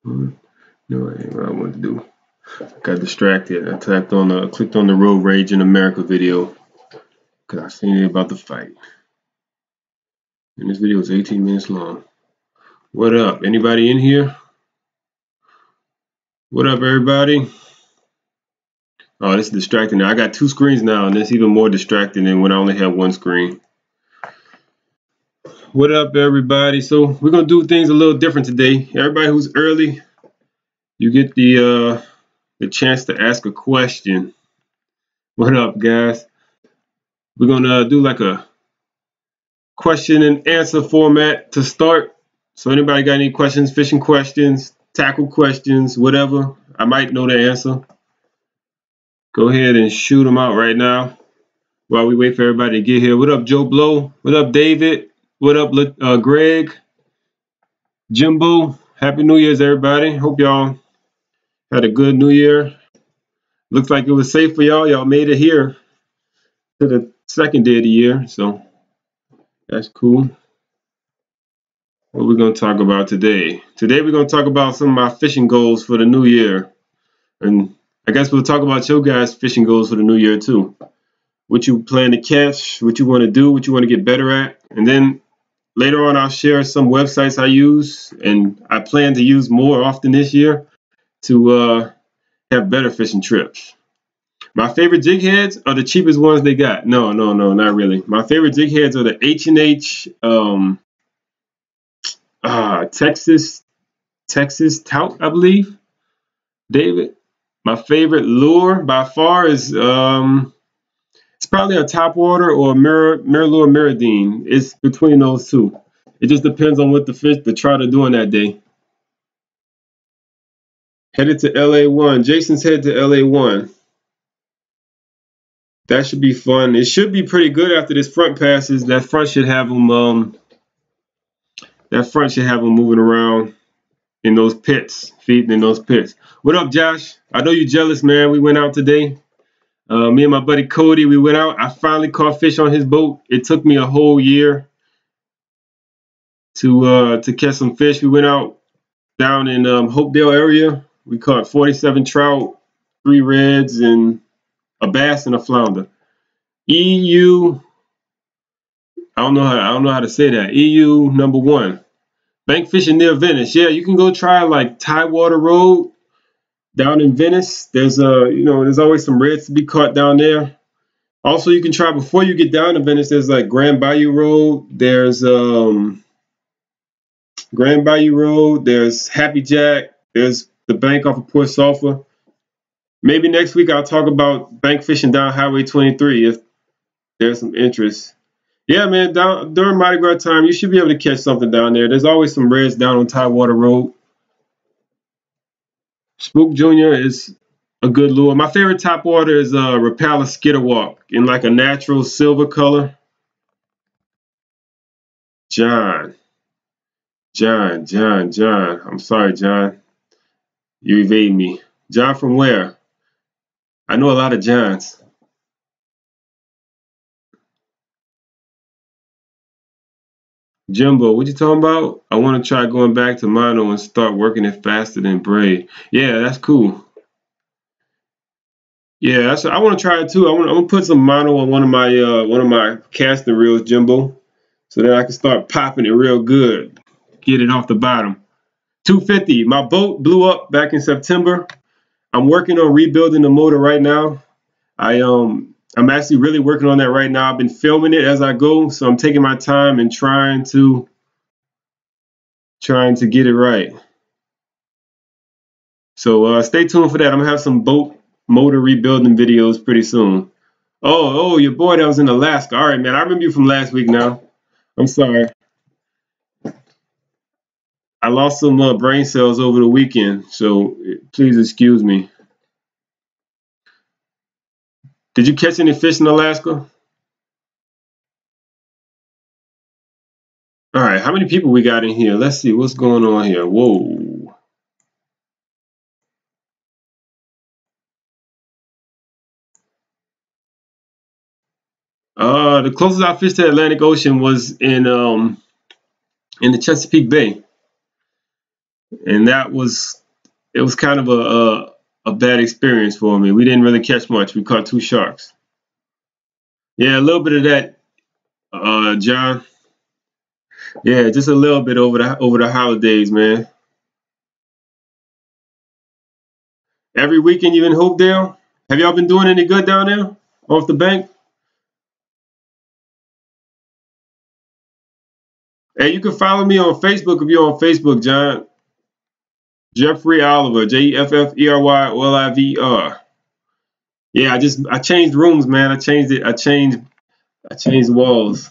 No, that ain't what I wanted to do. Got distracted. I clicked on the Road Rage in America video because I seen it about the fight. And this video is 18 minutes long. What up? Anybody in here? What up, everybody? Oh, this is distracting. I got two screens now, and it's even more distracting than when I only have one screen. What up, everybody? So we're gonna do things a little different today. Everybody who's early, you get the chance to ask a question. What up, guys? We're gonna do like a question and answer format to start. So anybody got any questions, fishing questions, tackle questions, whatever? I might know the answer. Go ahead and shoot them out right now while we wait for everybody to get here. What up, Joe Blow? What up, David? What up, Greg? Jimbo? Happy New Year's, everybody. Hope y'all had a good New Year. Looks like it was safe for y'all. Y'all made it here to the second day of the year, so that's cool. What we're going to talk about today. Today we're going to talk about some of my fishing goals for the new year. And I guess we'll talk about your guys' fishing goals for the new year too. What you plan to catch, what you want to do, what you want to get better at. And then later on I'll share some websites I use and I plan to use more often this year to have better fishing trips. My favorite jig heads are the cheapest ones they got. No, not really. My favorite jig heads are the H&H Texas Tout, I believe. David. My favorite lure by far is it's probably a topwater or a Mirror Mirrodine. It's between those two. It just depends on what the trout are doing that day. Headed to LA1. Jason's headed to LA1. That should be fun. It should be pretty good after this front passes. That front should have them moving around in those pits, feeding in those pits. What up, Josh? I know you're jealous, man. We went out today. Me and my buddy Cody, we went out. I finally caught fish on his boat. It took me a whole year to catch some fish. We went out down in Hopedale area. We caught 47 trout, 3 reds, and a bass and a flounder. EU, I don't know how to say that. EU #1. Bank fishing near Venice. Yeah, you can go try like Tidewater Road down in Venice. There's there's always some reds to be caught down there. Also, you can try before you get down to Venice. There's like Grand Bayou Road. There's Grand Bayou Road. There's Happy Jack. There's the bank off of Port Sulphur. Maybe next week I'll talk about bank fishing down Highway 23 if there's some interest. Yeah, man, during Mardi Gras time, you should be able to catch something down there. There's always some reds down on Tidewater Road. Spook Jr. is a good lure. My favorite topwater is Rapala Skitterwalk in like a natural silver color. John. I'm sorry, John. You evade me. John from where? I know a lot of Johns. Jimbo, what you talking about? I want to try going back to mono and start working it faster than braid. Yeah, that's cool. Yeah, I want to try it too. I'm gonna put some mono on one of my casting reels, Jimbo, so that I can start popping it real good. Get it off the bottom. 250. My boat blew up back in September. I'm working on rebuilding the motor right now. I'm actually really working on that right now. I've been filming it as I go, so I'm taking my time and trying to get it right. So stay tuned for that. I'm gonna have some boat motor rebuilding videos pretty soon. Oh, your boy that was in Alaska. All right, man. I remember you from last week now. I'm sorry. I lost some brain cells over the weekend, so please excuse me. Did you catch any fish in Alaska? All right, how many people we got in here? Let's see what's going on here. Whoa. The closest I fished to Atlantic Ocean was in the Chesapeake Bay. and it was kind of a bad experience for me. We didn't really catch much. We caught 2 sharks. Yeah, a little bit of that, John. Yeah, just a little bit over the holidays, man. Every weekend you in Hopedale? Have y'all been doing any good down there off the bank? Hey, you can follow me on Facebook if you're on Facebook, John. Jeffrey Oliver, JEFFERYOLIVER. Yeah, I changed rooms, man. I changed it. I changed walls.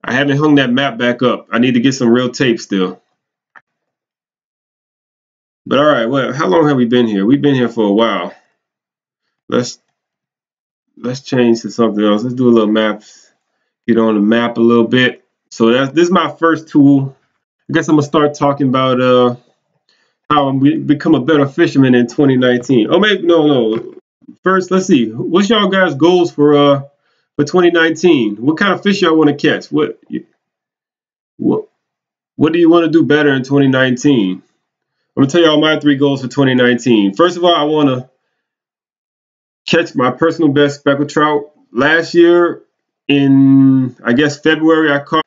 I haven't hung that map back up. I need to get some real tape still. But all right, well, how long have we been here? We've been here for a while. Let's change to something else. Let's do a little maps. Get on the map a little bit. So this is my first tool. I guess I'm gonna start talking about how we become a better fisherman in 2019. Oh, maybe no. First, let's see. What's y'all guys' goals for 2019? What kind of fish y'all want to catch? What do you want to do better in 2019? I'm gonna tell y'all my 3 goals for 2019. First of all, I want to catch my personal best speckled trout. Last year in, I guess, February, I caught.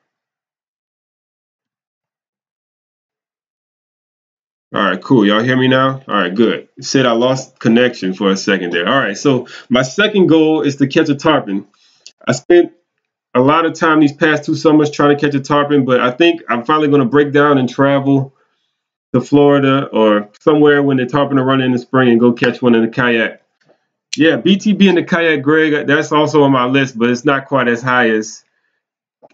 All right, cool. Y'all hear me now? All right, good. It said I lost connection for a second there. All right, so my second goal is to catch a tarpon. I spent a lot of time these past 2 summers trying to catch a tarpon, but I think I'm finally going to break down and travel to Florida or somewhere when the tarpon are running in the spring and go catch one in the kayak. Yeah, BTB in the kayak, Greg, that's also on my list, but it's not quite as high as,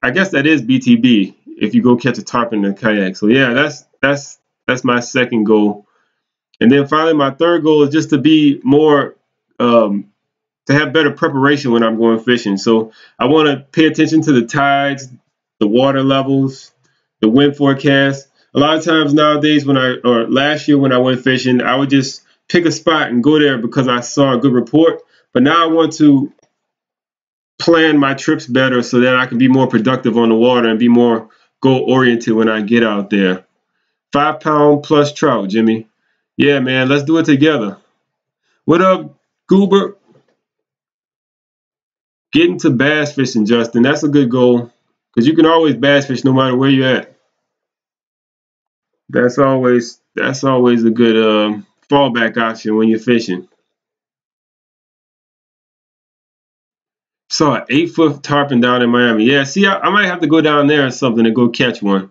I guess that is BTB if you go catch a tarpon in the kayak. So yeah, that's my second goal. And then finally, my third goal is just to be more, to have better preparation when I'm going fishing. So I want to pay attention to the tides, the water levels, the wind forecast. A lot of times nowadays or last year when I went fishing, I would just pick a spot and go there because I saw a good report. But now I want to plan my trips better so that I can be more productive on the water and be more goal oriented when I get out there. 5-pound plus trout, Jimmy. Yeah, man, let's do it together. What up, Goober? Getting to bass fishing, Justin. That's a good goal because you can always bass fish no matter where you're at. That's always a good fallback option when you're fishing. Saw an 8-foot tarpon down in Miami. Yeah, see, I might have to go down there or something to go catch one.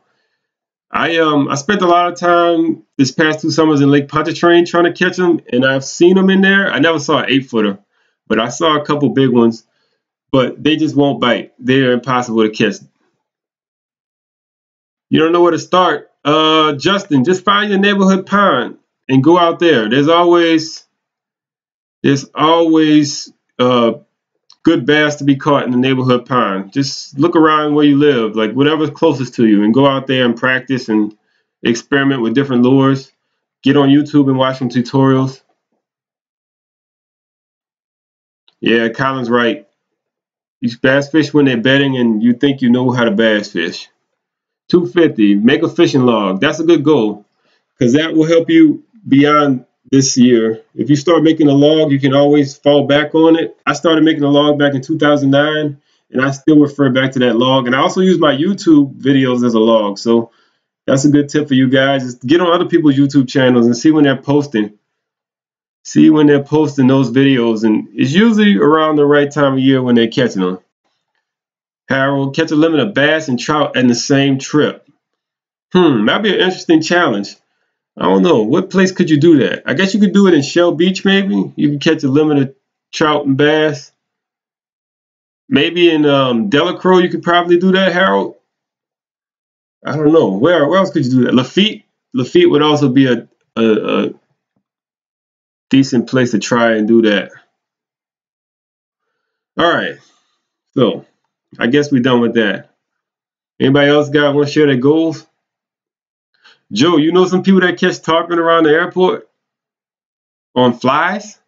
I spent a lot of time this past 2 summers in Lake Pontchartrain trying to catch them, and I've seen them in there. I never saw an 8-footer, but I saw a couple big ones. But they just won't bite. They're impossible to catch. You don't know where to start. Justin, just find your neighborhood pond and go out there. There's always good bass to be caught in the neighborhood pond. Just look around where you live, like whatever's closest to you, and go out there and practice and experiment with different lures. Get on YouTube and watch some tutorials. Yeah, Colin's right. You bass fish when they're bedding and you think you know how to bass fish. 250, make a fishing log. That's a good goal because that will help you beyond this year. If you start making a log, you can always fall back on it. I started making a log back in 2009, and I still refer back to that log. And I also use my YouTube videos as a log. So that's a good tip for you guys. Just get on other people's YouTube channels and see when they're posting. See when they're posting those videos. And it's usually around the right time of year when they're catching them. Harold, catch a limit of bass and trout in the same trip. That'd be an interesting challenge. I don't know. What place could you do that? I guess you could do it in Shell Beach, maybe. You can catch a limit of trout and bass. Maybe in Delacroix, you could probably do that, Harold. I don't know. Where else could you do that? Lafitte would also be a decent place to try and do that. All right. So I guess we're done with that. Anybody else want to share their goals? Joe, you know some people that catch tarpon around the airport on flies?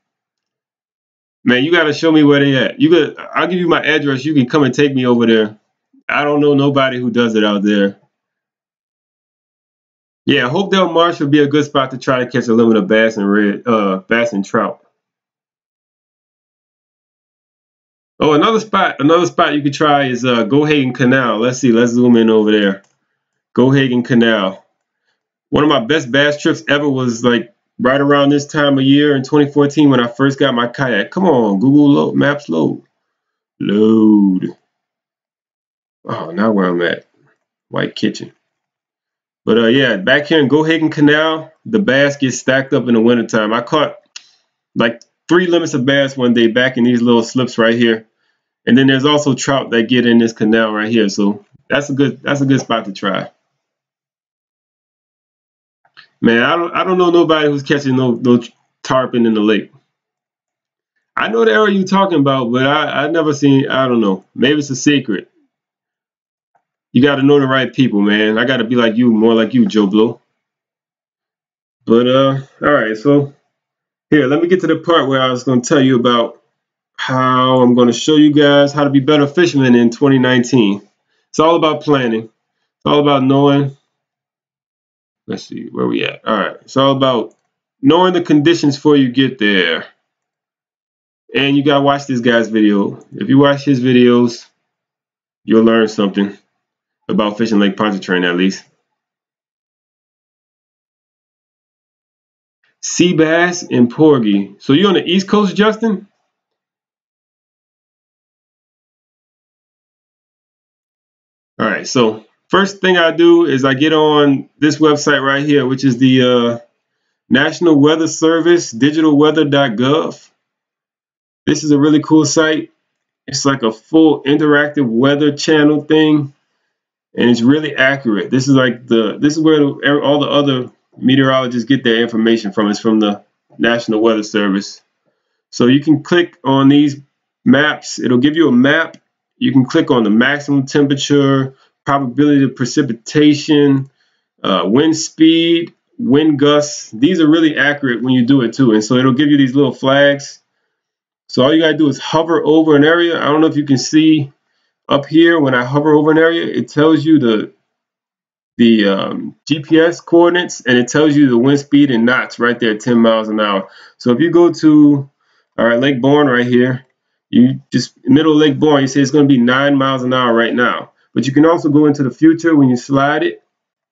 Man, you got to show me where they at. I'll give you my address. You can come and take me over there. I don't know nobody who does it out there. Yeah, Hopedale Marsh would be a good spot to try to catch a limit of bass and trout. Oh, another spot you could try is Gohagen Canal. Let's see, let's zoom in over there. Gohagen Canal. One of my best bass trips ever was like right around this time of year in 2014 when I first got my kayak. Come on, Google Maps load. Load. Oh, now where I'm at. White Kitchen. But yeah, back here in Gohagen Canal, the bass get stacked up in the wintertime. I caught like 3 limits of bass one day back in these little slips right here. And then there's also trout that get in this canal right here. So that's a good spot to try. Man, I don't know nobody who's catching no tarpon in the lake. I know the area you're talking about, but I never seen, I don't know. Maybe it's a secret. You got to know the right people, man. I got to be like you, more like you, Joe Blow. But all right, so here, let me get to the part where I was going to tell you about how I'm going to show you guys how to be better fishermen in 2019. It's all about planning. It's all about knowing. Let's see where we at. All right, it's all about knowing the conditions before you get there. And you gotta watch this guy's video. If you watch his videos, you'll learn something about fishing Lake Pontchartrain at least. Sea bass and porgy. So you on the East Coast, Justin? All right, so first thing I do is I get on this website right here, which is the National Weather Service, digitalweather.gov. This is a really cool site. It's like a full interactive weather channel thing, and it's really accurate. This is where all the other meteorologists get their information from. It's from the National Weather Service. So you can click on these maps. It'll give you a map. You can click on the maximum temperature, probability of precipitation, wind speed, wind gusts. These are really accurate when you do it too. And so it'll give you these little flags. So all you gotta do is hover over an area. I don't know if you can see up here when I hover over an area, it tells you the GPS coordinates, and it tells you the wind speed in knots right there, 10 miles an hour. So if you go to, all right, Lake Bourne right here, you just middle of Lake Bourne, you say it's going to be 9 miles an hour right now. But you can also go into the future when you slide it,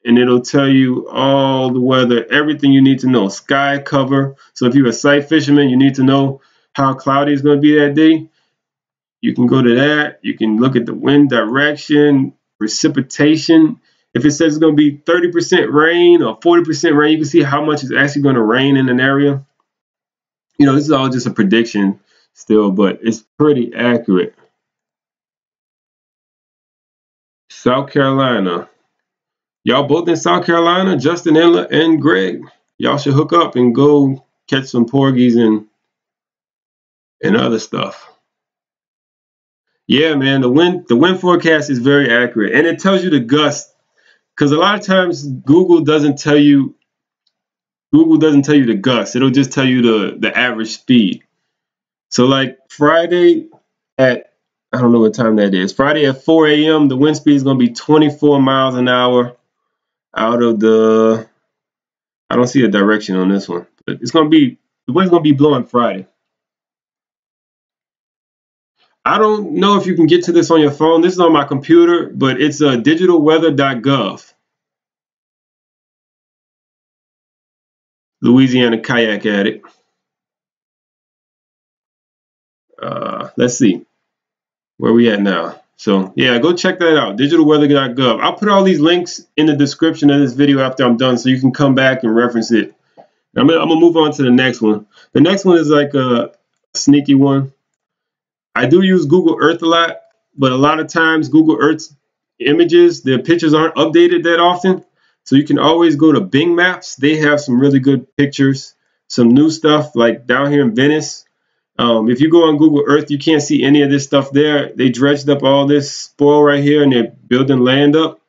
and it'll tell you all the weather, everything you need to know. Sky cover. So if you're a sight fisherman, you need to know how cloudy it's going to be that day. You can go to that. You can look at the wind direction, precipitation. If it says it's going to be 30% rain or 40% rain, you can see how much is actually going to rain in an area. You know, this is all just a prediction still, but it's pretty accurate. South Carolina. Y'all both in South Carolina, Justin and Greg. Y'all should hook up and go catch some porgies and other stuff. Yeah, man, the wind forecast is very accurate, and it tells you the gust. Because a lot of times Google doesn't tell you the gust. It'll just tell you the average speed. So like Friday at, I don't know what time that is. Friday at 4 a.m. the wind speed is going to be 24 miles an hour out of the, I don't see a direction on this one, but it's going to be, the wind's going to be blowing Friday. I don't know if you can get to this on your phone. This is on my computer, but it's digitalweather.gov. Louisiana Kayak Addict. Let's see where we at now. So yeah, go check that out, digitalweather.gov. I'll put all these links in the description of this video after I'm done, so you can come back and reference it. I'm gonna move on to the next one. The next one is like a sneaky one. I do use Google Earth a lot, but a lot of times Google Earth's images, their pictures aren't updated that often. So you can always go to Bing Maps. They have some really good pictures, some new stuff like down here in Venice. If you go on Google Earth, you can't see any of this stuff there. They dredged up all this spoil right here, and they're building land up.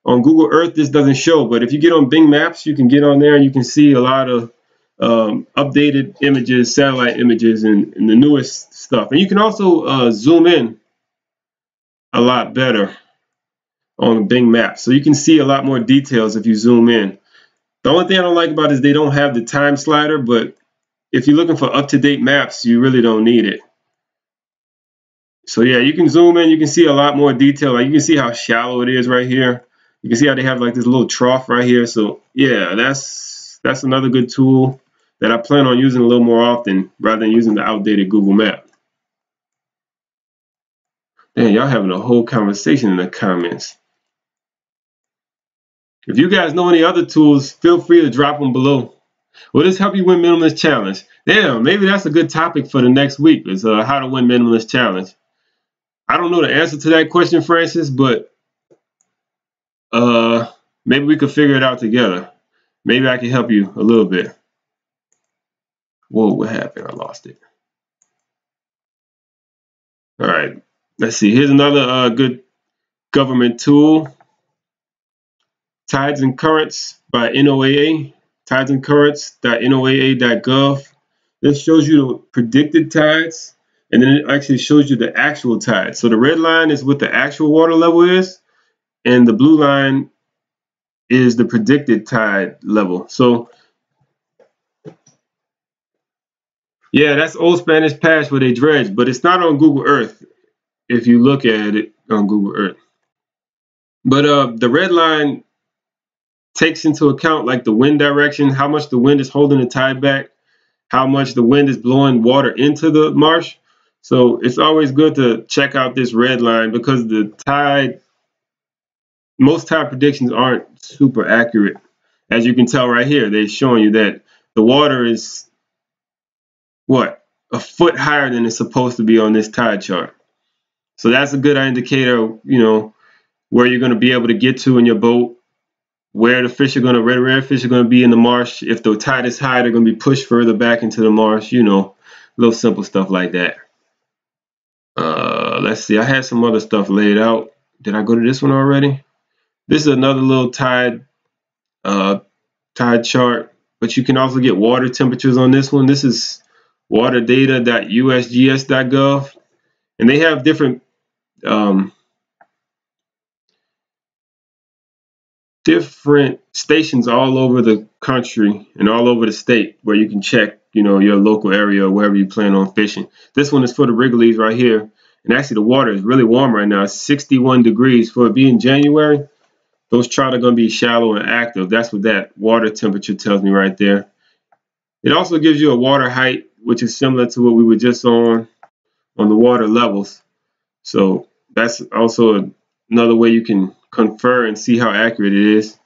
On Google Earth, this doesn't show, but if you get on Bing Maps, you can get on there and you can see a lot of updated images, satellite images, and the newest stuff. And you can also zoom in a lot better on Bing Maps. So you can see a lot more details if you zoom in. The only thing I don't like about it is they don't have the time slider, but if you're looking for up-to-date maps, you really don't need it. So yeah, you can zoom in, you can see a lot more detail. Like you can see how shallow it is right here. You can see how they have like this little trough right here. So yeah, that's another good tool that I plan on using a little more often rather than using the outdated Google map. Man, y'all having a whole conversation in the comments. If you guys know any other tools, feel free to drop them below. Will this help you win Minimalist Challenge? Damn, maybe that's a good topic for the next week, is how to win Minimalist Challenge. I don't know the answer to that question, Francis, but maybe we could figure it out together. Maybe I can help you a little bit. Whoa, what happened? I lost it. All right, let's see. Here's another good government tool. Tides and Currents by NOAA. Tidesandcurrents.noaa.gov. This shows you the predicted tides, and then it actually shows you the actual tides. So the red line is what the actual water level is, and the blue line is the predicted tide level. So yeah, that's Old Spanish Pass where they dredge, but it's not on Google Earth if you look at it on Google Earth. But the red line takes into account like the wind direction, how much the wind is holding the tide back, how much the wind is blowing water into the marsh. So it's always good to check out this red line because most tide predictions aren't super accurate. As you can tell right here, they're showing you that the water is a foot higher than it's supposed to be on this tide chart. So that's a good indicator, where you're going to be able to get to in your boat, where the fish are going to, red fish are going to be in the marsh. If the tide is high, they're going to be pushed further back into the marsh, little simple stuff like that. Let's see, I had some other stuff laid out. Did I go to this one already? This is another little tide chart, but you can also get water temperatures on this one. This is waterdata.usgs.gov, and they have different stations all over the country and all over the state where you can check, your local area or wherever you plan on fishing. This one is for the Wrigley's right here. And actually the water is really warm right now. It's 61 degrees. For it being January, those trout are going to be shallow and active. That's what that water temperature tells me right there. It also gives you a water height, which is similar to what we were just on the water levels. So that's also another way you can confer and see how accurate it is.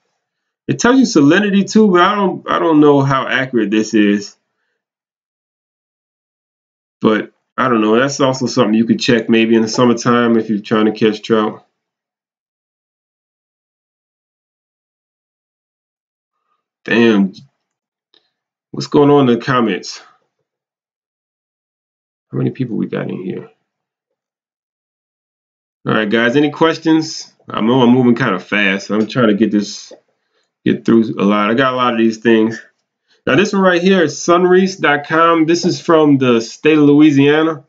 It tells you salinity too, but I don't know how accurate this is. But I don't know. That's also something you could check maybe in the summertime if you're trying to catch trout. Damn. What's going on in the comments? How many people we got in here? All right, guys. Any questions? I know I'm moving kind of fast. I'm trying to get through a lot. I got a lot of these things. Now, this one right here is sunreese.com. This is from the state of Louisiana.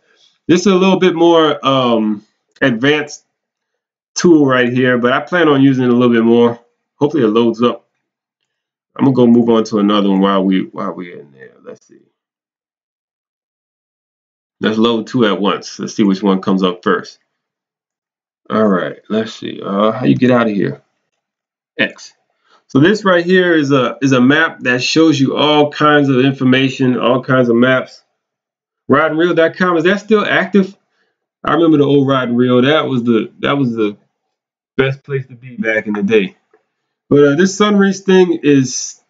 This is a little bit more advanced tool right here, but I plan on using it a little bit more. Hopefully it loads up. I'm gonna go move on to another one while we're in there. Let's see. Let's load two at once. Let's see which one comes up first. All right, let's see. How you get out of here? X. So this right here is a map that shows you all kinds of information, all kinds of maps. Rodandreel.com, is that still active? I remember the old Rod and Reel. That was the best place to be back in the day. But this Sunreese thing is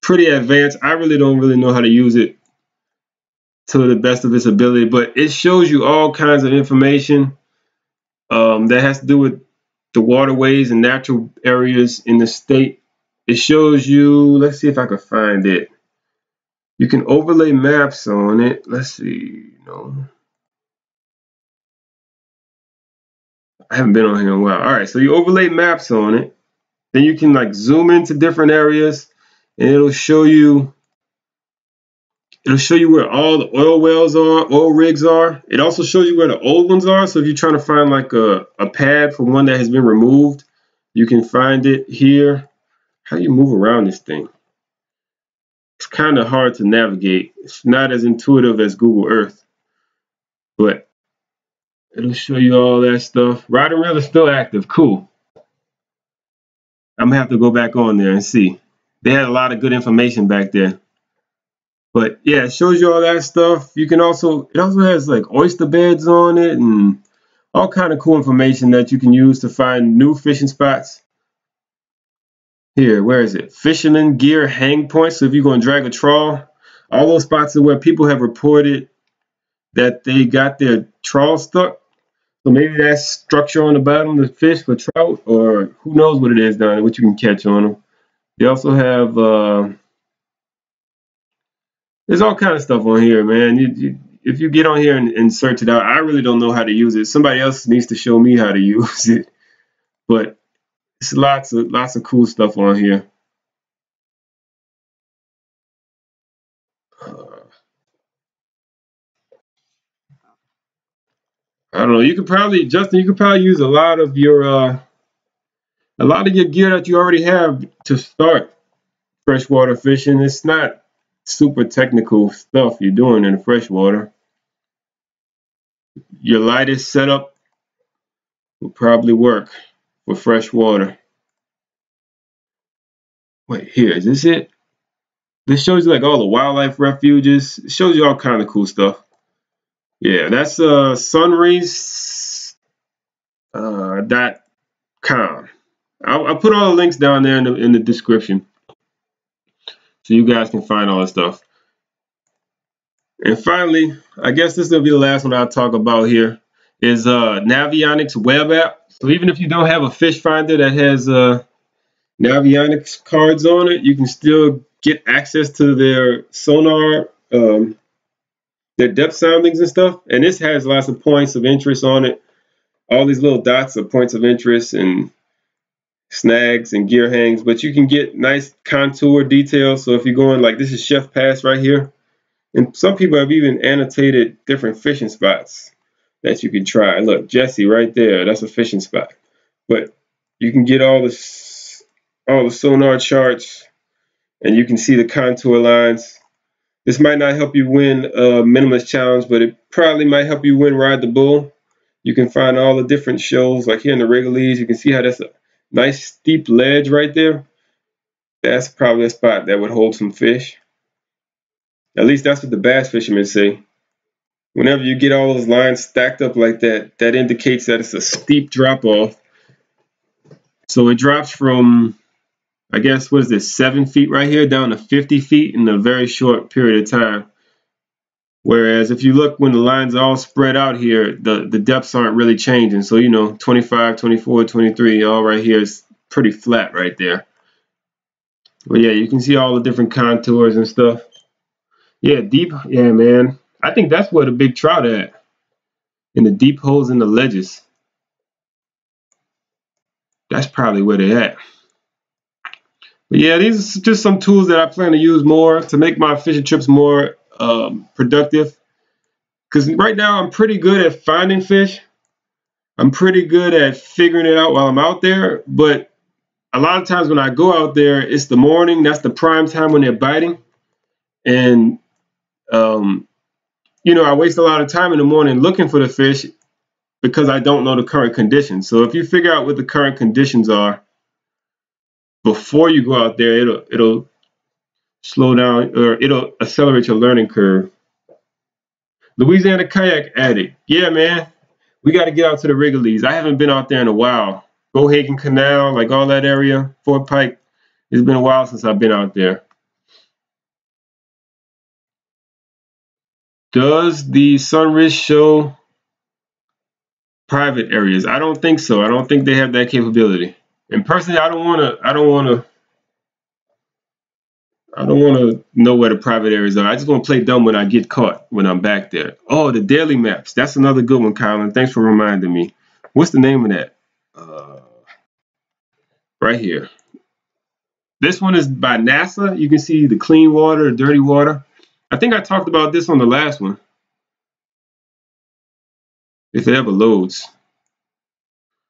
pretty advanced. I really don't know how to use it to the best of its ability, but it shows you all kinds of information that has to do with the waterways and natural areas in the state. It shows you, let's see if I can find it. You can overlay maps on it. Let's see, I haven't been on here in a while. All right, so you overlay maps on it. Then you can like zoom into different areas and it'll show you where all the oil wells are, oil rigs are. It also shows you where the old ones are. So if you're trying to find like a pad for one that has been removed, you can find it here. How do you move around this thing? It's kind of hard to navigate. It's not as intuitive as Google Earth, but it'll show you all that stuff. Rod and Reel is still active. Cool. I'm gonna have to go back on there and see. They had a lot of good information back there. But yeah, it shows you all that stuff. You can also, it also has like oyster beds on it and all kind of cool information that you can use to find new fishing spots. Here, where is it? Fisherman gear hang points. So if you're going to drag a trawl, all those spots are where people have reported that they got their trawl stuck. So maybe that's structure on the bottom of the fish for trout, or who knows what it is down there, what you can catch on them. They also have, there's all kind of stuff on here, man. If you get on here and search it out, I really don't know how to use it. Somebody else needs to show me how to use it. But it's lots of cool stuff on here. I don't know. You could probably, Justin, you could probably use a lot of your gear that you already have to start freshwater fishing. It's not super technical stuff you're doing in the freshwater. Your lightest setup will probably work for freshwater. Wait, here, is this it? This shows you like all the wildlife refuges. It shows you all kind of cool stuff. Yeah, that's sunrays.com. I'll put all the links down there in the description so you guys can find all the stuff. And finally, I guess this will be the last one I'll talk about here, is Navionics web app. So even if you don't have a fish finder that has Navionics cards on it, you can still get access to their sonar, their depth soundings and stuff. And this has lots of points of interest on it. All these little dots are points of interest and snags and gear hangs, but you can get nice contour details. So if you're going like, this is Chef Pass right here. And some people have even annotated different fishing spots that you can try. Look, Jesse right there, that's a fishing spot. But you can get all the sonar charts and you can see the contour lines. This might not help you win a minimalist challenge, but it probably might help you win Ride the Bull. You can find all the different shows, like here in the Wrigley's. You can see how that's a nice steep ledge right there. That's probably a spot that would hold some fish. At least that's what the bass fishermen say. Whenever you get all those lines stacked up like that, that indicates that it's a steep drop off. So it drops from, I guess, what is this, 7 feet right here down to 50 feet in a very short period of time. Whereas if you look when the lines are all spread out here, the depths aren't really changing. So, you know, 25, 24, 23, all right here is pretty flat right there. But yeah, you can see all the different contours and stuff. Yeah, deep, yeah, man. I think that's where the big trout are at, in the deep holes in the ledges. That's probably where they're at. But yeah, these are just some tools that I plan to use more to make my fishing trips more productive. Because right now I'm pretty good at finding fish. I'm pretty good at figuring it out while I'm out there. But a lot of times when I go out there, it's the morning. That's the prime time when they're biting. And, you know, I waste a lot of time in the morning looking for the fish because I don't know the current conditions. So if you figure out what the current conditions are before you go out there, it'll slow down, or it'll accelerate your learning curve. Louisiana Kayak Addict. Yeah, man. We got to get out to the Wrigley's. I haven't been out there in a while. Bohagen Canal, like all that area, Fort Pike. It's been a while since I've been out there. Does the Sunrise show private areas? I don't think so. I don't think they have that capability. And personally, I don't want to know where the private areas are. I just want to play dumb when I get caught when I'm back there. Oh, the daily maps. That's another good one, Colin. Thanks for reminding me. What's the name of that? Right here. This one is by NASA. You can see the clean water, the dirty water. I think I talked about this on the last one, if it ever loads.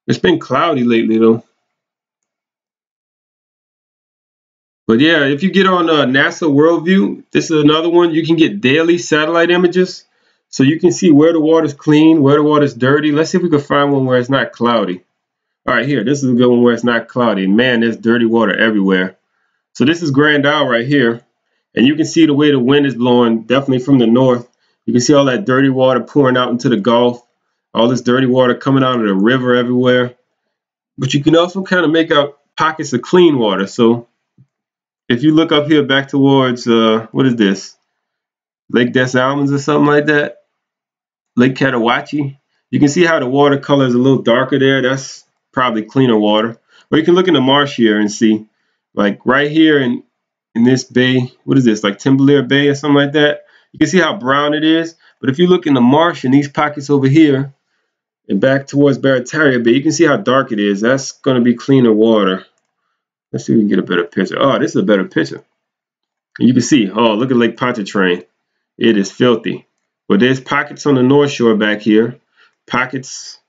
It's been cloudy lately, though. But yeah, if you get on NASA Worldview, this is another one. You can get daily satellite images. So you can see where the water's clean, where the water's dirty. Let's see if we can find one where it's not cloudy. All right, here. This is a good one where it's not cloudy. Man, there's dirty water everywhere. So this is Grand Isle right here. And you can see the way the wind is blowing, definitely from the north. You can see all that dirty water pouring out into the Gulf. All this dirty water coming out of the river everywhere. But you can also kind of make out pockets of clean water. So if you look up here back towards, what is this? Lake Des Allemands or something like that. Lake Catawachi. You can see how the water color is a little darker there. That's probably cleaner water. Or you can look in the marsh here and see, like right here in this bay, what is this, like Timberleer Bay or something like that? You can see how brown it is. But if you look in the marsh in these pockets over here and back towards Barataria Bay, you can see how dark it is. That's going to be cleaner water. Let's see if we can get a better picture. Oh, this is a better picture. And you can see, oh, look at Lake Pontchartrain. It is filthy. But there's pockets on the North Shore back here, pockets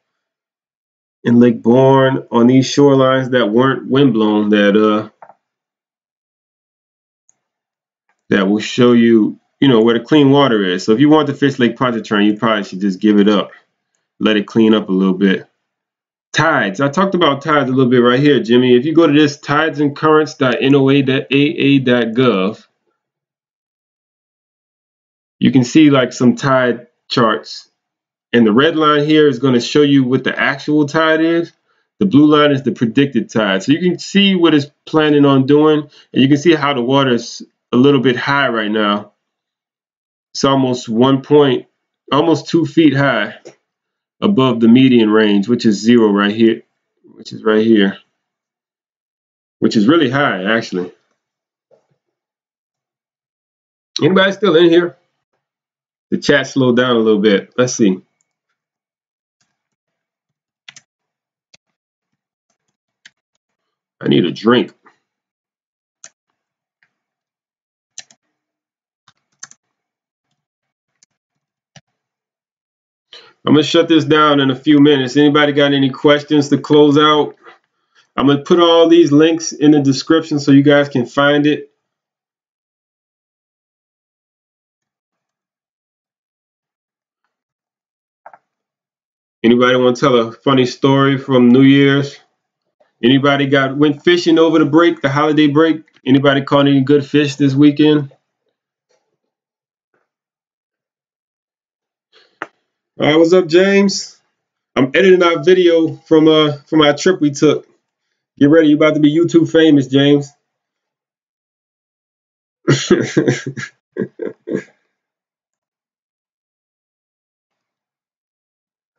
in Lake Bourne on these shorelines that weren't windblown that will show you, where the clean water is. So if you want to fish Lake Pontchartrain, you probably should just give it up, let it clean up a little bit. Tides. I talked about tides a little bit right here, Jimmy. If you go to this tidesandcurrents.noaa.gov, you can see like some tide charts. And the red line here is going to show you what the actual tide is. The blue line is the predicted tide. So you can see what it's planning on doing. And you can see how the water is a little bit high right now. It's almost 2 feet high above the median range, which is 0 right here, which is right here, which is really high, actually. Anybody still in here? The chat slowed down a little bit. Let's see. I need a drink. I'm going to shut this down in a few minutes. Anybody got any questions to close out? I'm going to put all these links in the description so you guys can find it. Anybody want to tell a funny story from New Year's? Anybody went fishing over the break, the holiday break? Anybody caught any good fish this weekend? All right, what's up, James? I'm editing our video from our trip we took. Get ready, you're about to be YouTube famous, James.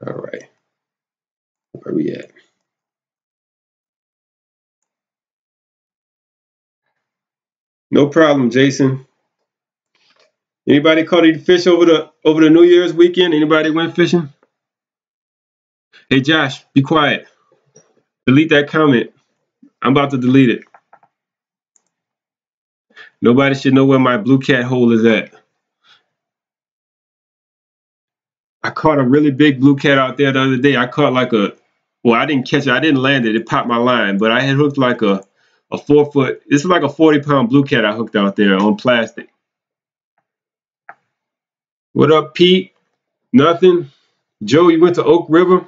All right, where we at? No problem, Jason. Anybody caught any fish over the New Year's weekend? Anybody went fishing? Hey, Josh, be quiet. Delete that comment. I'm about to delete it. Nobody should know where my blue cat hole is at. I caught a really big blue cat out there the other day. I caught like I didn't catch it. I didn't land it. It popped my line, but I had hooked like a 4 foot. This is like a 40-pound blue cat I hooked out there on plastic. What up, Pete? Nothing. Joe, you went to Oak River?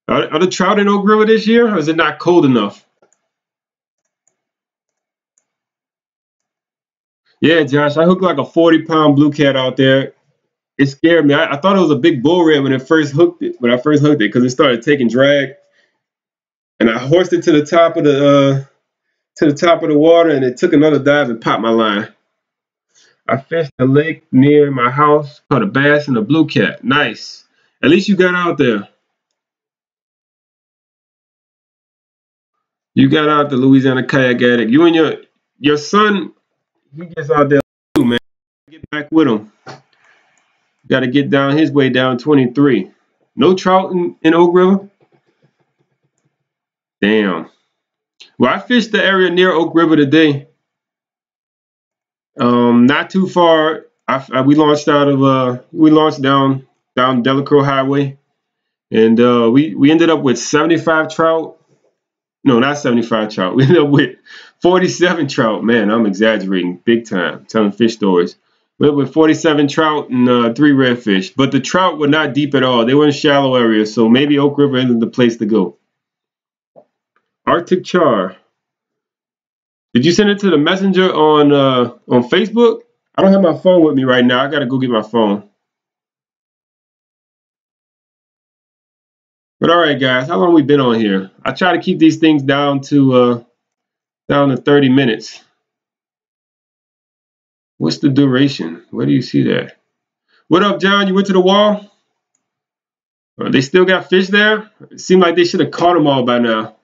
Are the trout in Oak River this year, or is it not cold enough? Yeah, Josh, I hooked like a 40-pound blue cat out there. It scared me. I thought it was a big bull red when I first hooked it, because it started taking drag. And I horsed it to the top of the water, and it took another dive and popped my line. I fished a lake near my house, caught a bass and a blue cat. Nice. At least you got out there. You got out the Louisiana Kayak Addict. You and your son, he gets out there too, man. Get back with him. Got to get down his way down 23. No trout in Oak River? Damn. Well, I fished the area near Oak River today. Not too far. We launched down Delacroix Highway, and we ended up with 75 trout. No, not 75 trout. We ended up with 47 trout. Man, I'm exaggerating big time, telling fish stories. With 47 trout and 3 redfish. But the trout were not deep at all. They were in shallow areas, so maybe Oak River isn't the place to go. Arctic char. Did you send it to the messenger on Facebook? I don't have my phone with me right now. I gotta go get my phone. But all right, guys, how long we been on here? I try to keep these things down to 30 minutes. What's the duration? Where do you see that? What up, John? You went to the wall? They still got fish there? It seemed like they should have caught them all by now.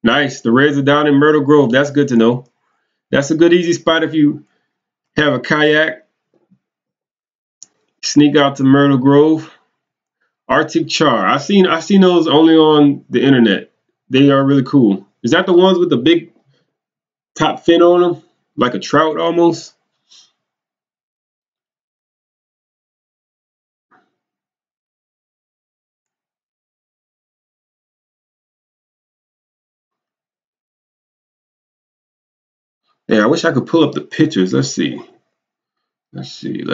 Nice. The Reds are down in Myrtle Grove. That's good to know. That's a good, easy spot if you have a kayak. Sneak out to Myrtle Grove. Arctic char. I've seen those only on the internet. They are really cool. Is that the ones with the big top fin on them? Like a trout almost? Yeah, I wish I could pull up the pictures. Let's see. Let's see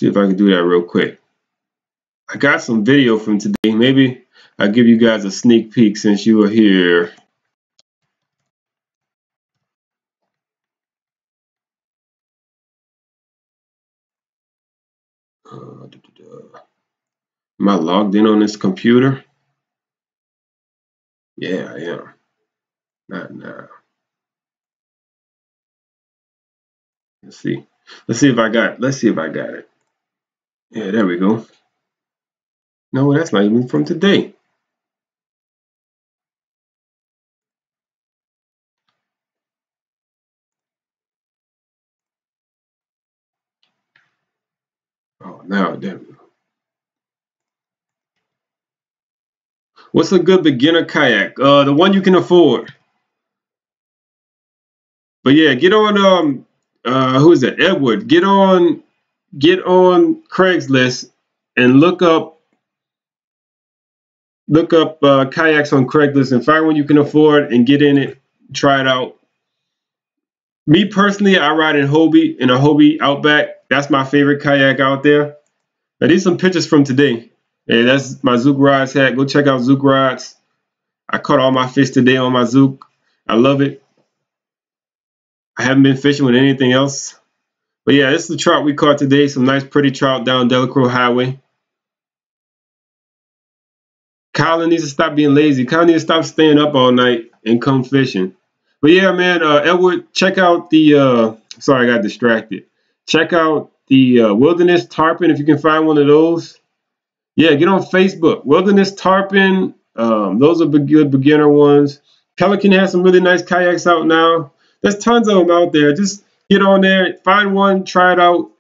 if I can do that real quick. I got some video from today. Maybe I'll give you guys a sneak peek since you were here. Am I logged in on this computer? Yeah, I am. Not now. Let's see. Let's see if I got it. Yeah, there we go. No, that's not even from today. Oh, now there we go. What's a good beginner kayak? The one you can afford. But yeah, get on who is that? Edward. Get on Craigslist and look up kayaks on Craigslist and find one you can afford and get in it, try it out. Me personally, I ride in a Hobie Outback. That's my favorite kayak out there. Now these are some pictures from today. Hey, that's my Zook Rods hat. Go check out Zook Rods. I caught all my fish today on my Zook. I love it. I haven't been fishing with anything else. But yeah, this is the trout we caught today. Some nice pretty trout down Delacroix Highway. Colin needs to stop being lazy. Colin needs to stop staying up all night and come fishing. But yeah, man, Edward, check out the, sorry, I got distracted. Check out the Wilderness Tarpon if you can find one of those. Yeah, get on Facebook. Wilderness Tarpon, those are good beginner ones. Pelican has some really nice kayaks out now. There's tons of them out there. Just get on there, find one, try it out.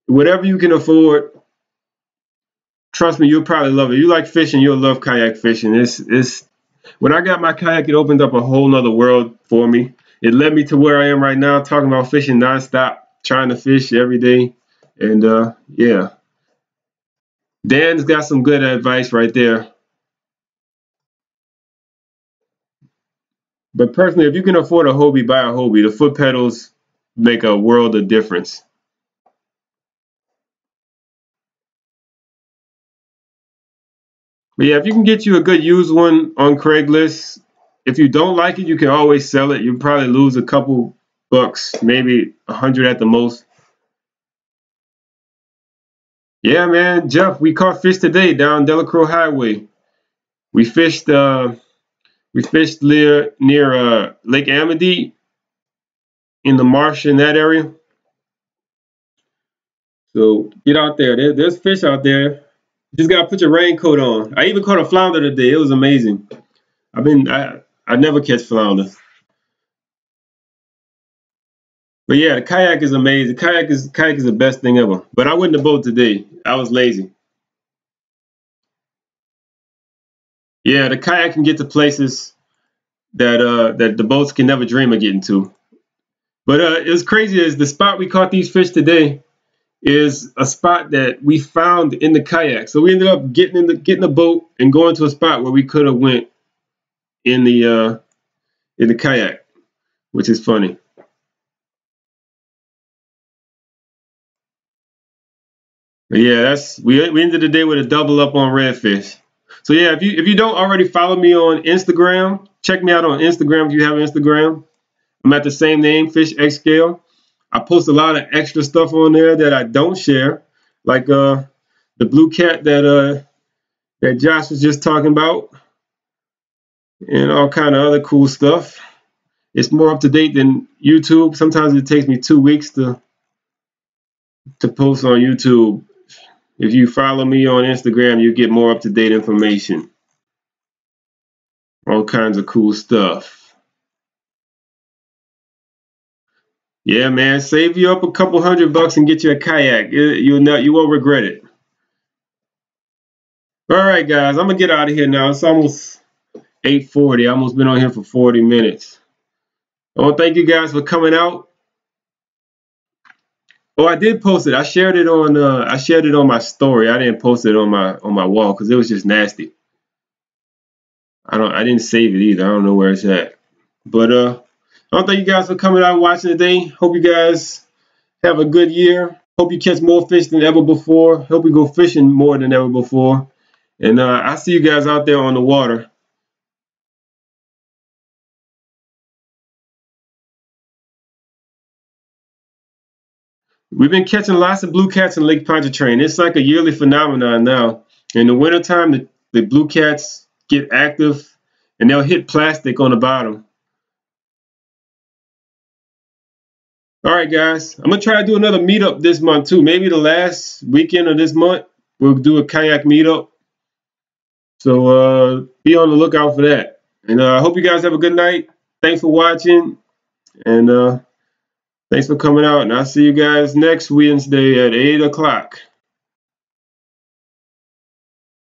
Whatever you can afford. Trust me, you'll probably love it. You like fishing, you'll love kayak fishing. It's when I got my kayak, it opened up a whole nother world for me. It led me to where I am right now, talking about fishing nonstop, trying to fish every day. And yeah. Dan's got some good advice right there. But personally, if you can afford a Hobie, buy a Hobie. The foot pedals make a world of difference. But yeah, if you can get you a good used one on Craigslist, if you don't like it, you can always sell it. You'll probably lose a couple bucks, maybe 100 at the most. Yeah, man, Jeff, we caught fish today down Delacroix Highway. We fished near Lake Amity in the marsh in that area. So get out there. There's fish out there. You just gotta put your raincoat on. I even caught a flounder today. It was amazing. I never catch flounder. But yeah, the kayak is amazing. Kayak is the best thing ever. But I went in the boat today. I was lazy. Yeah, the kayak can get to places that the boats can never dream of getting to. But it's crazy is the spot we caught these fish today is a spot that we found in the kayak. So we ended up getting a boat and going to a spot where we could have went in the kayak, which is funny. But yeah, we ended the day with a double up on redfish. So yeah, if you don't already follow me on Instagram, check me out on Instagram if you have Instagram. I'm at the same name, FishxScale. I post a lot of extra stuff on there that I don't share, like the blue cat that Josh was just talking about, and all kind of other cool stuff. It's more up to date than YouTube. Sometimes it takes me 2 weeks to post on YouTube. If you follow me on Instagram, you get more up to date information. All kinds of cool stuff. Yeah, man, save you up a couple $100 and get you a kayak. You won't regret it. All right, guys, I'm gonna get out of here now. It's almost 8:40. I almost been on here for 40 minutes. I want to thank you guys for coming out. Oh, I did post it. I shared it on my story. I didn't post it on my wall because it was just nasty. I didn't save it either. I don't know where it's at. But I want to thank you guys for coming out and watching today. Hope you guys have a good year. Hope you catch more fish than ever before. Hope you go fishing more than ever before. And I'll see you guys out there on the water. We've been catching lots of blue cats in Lake Pontchartrain. It's like a yearly phenomenon now. In the wintertime, the blue cats get active and they'll hit plastic on the bottom. All right, guys. I'm going to try to do another meetup this month, too. Maybe the last weekend of this month, we'll do a kayak meetup. So be on the lookout for that. And I hope you guys have a good night. Thanks for watching. And thanks for coming out. And I'll see you guys next Wednesday at 8 o'clock.